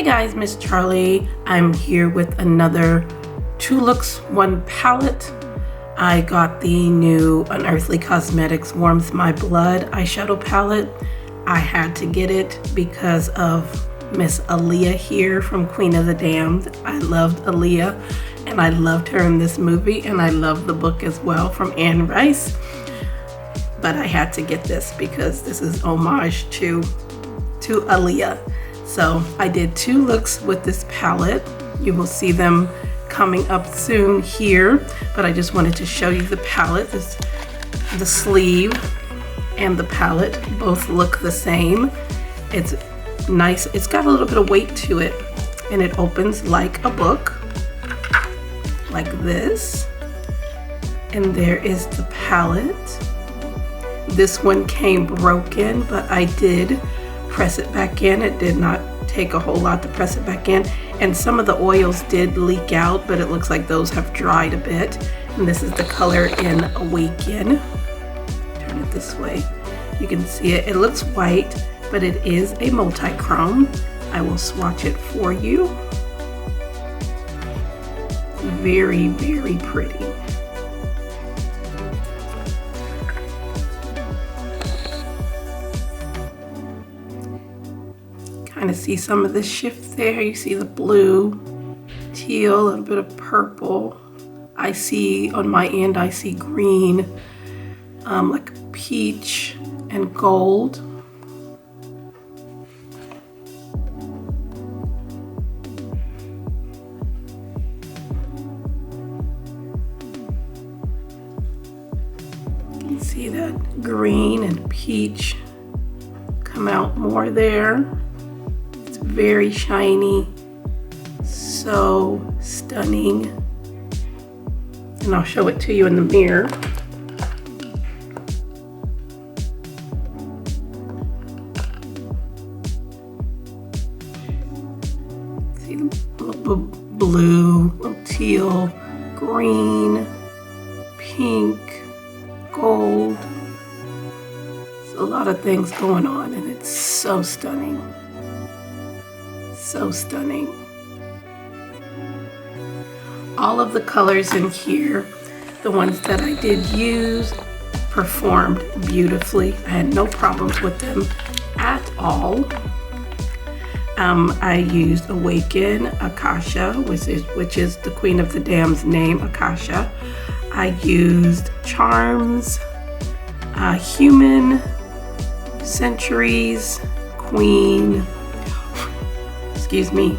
Hey guys, Miss Charlie. I'm here with another 2 looks, 1 palette. I got the new Unearthly Cosmetics Warms My Blood eyeshadow palette. I had to get it because of Miss Aaliyah here from Queen of the Damned. I loved Aaliyah and I loved her in this movie, and I love the book as well from Anne Rice. But I had to get this because this is homage to Aaliyah. So I did 2 looks with this palette. You will see them coming up soon here, but I just wanted to show you the palette. The sleeve and the palette both look the same. It's nice. It's got a little bit of weight to it, and it opens like a book, like this. And there is the palette. This one came broken, but I did press it back in. It did not take a whole lot to press it back in, and some of the oils did leak out, but it looks like those have dried a bit. And this is the color in Awaken. Turn it this way. You can see it. It looks white, but it is a multi-chrome. I will swatch it for you. Very, very pretty. Kind of see some of the shift there. You see the blue, teal, a little bit of purple. I see on my end, I see green, like peach and gold. You can see that green and peach come out more there. Very shiny, so stunning. And I'll show it to you in the mirror. See the little blue, little teal, green, pink, gold. There's a lot of things going on, and it's so stunning. So stunning. All of the colors in here, the ones that I did use, performed beautifully. I had no problems with them at all. I used Awaken, Akasha, which is the Queen of the Damned's name, Akasha. I used Charms, Human, Centuries, Queen, excuse me,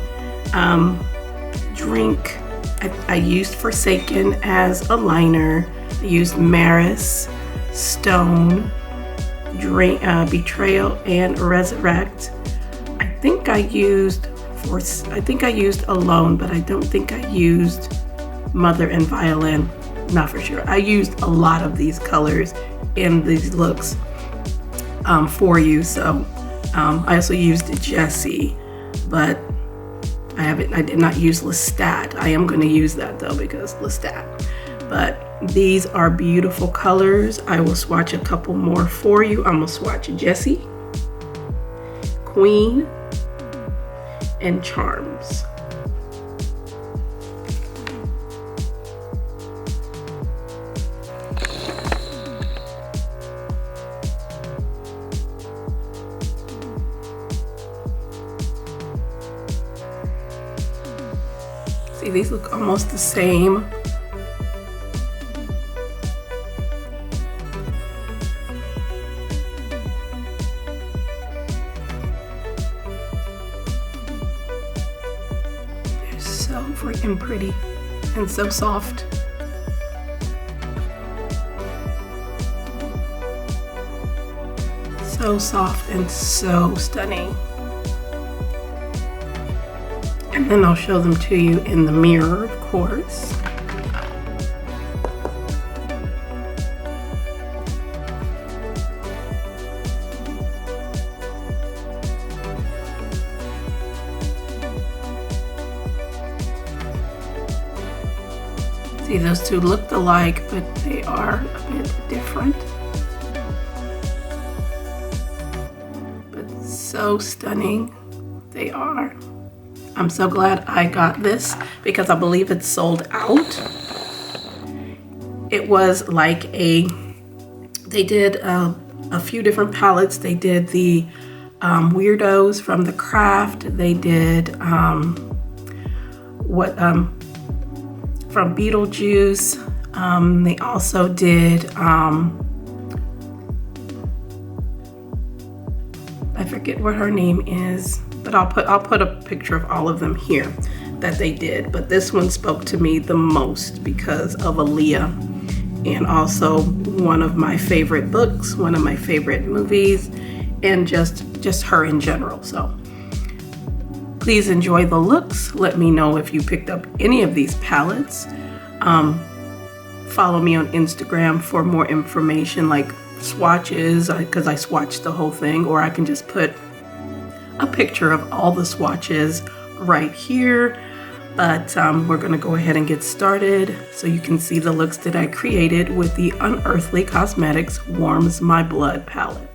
Drink. I used Forsaken as a liner. I used Maris, Stone, Drink, Betrayal, and Resurrect. I think I used Alone, but I don't think I used Mother and Violin. Not for sure. I used a lot of these colors in these looks for you. So I also used Jessie, but I did not use Lestat. I am going to use that though, because Lestat. But these are beautiful colors. I will swatch a couple more for you. I'm going to swatch Jessie, Queen, and Charms. See, these look almost the same. They're so freaking pretty and so soft. So soft and so stunning. And then I'll show them to you in the mirror, of course. See, those two look alike, but they are a bit different. But so stunning they are. I'm so glad I got this because I believe it's sold out. It was like they did a few different palettes. They did the Weirdos from The Craft. They did from Beetlejuice. They also did I forget what her name is, but I'll put a picture of all of them here that they did. But this one spoke to me the most because of Aaliyah, and also one of my favorite books, one of my favorite movies, and just her in general. So please enjoy the looks. Let me know if you picked up any of these palettes. Follow me on Instagram for more information like swatches, because I swatched the whole thing, or I can just put a picture of all the swatches right here. But we're gonna go ahead and get started so you can see the looks that I created with the Unearthly Cosmetics Warms My Blood palette.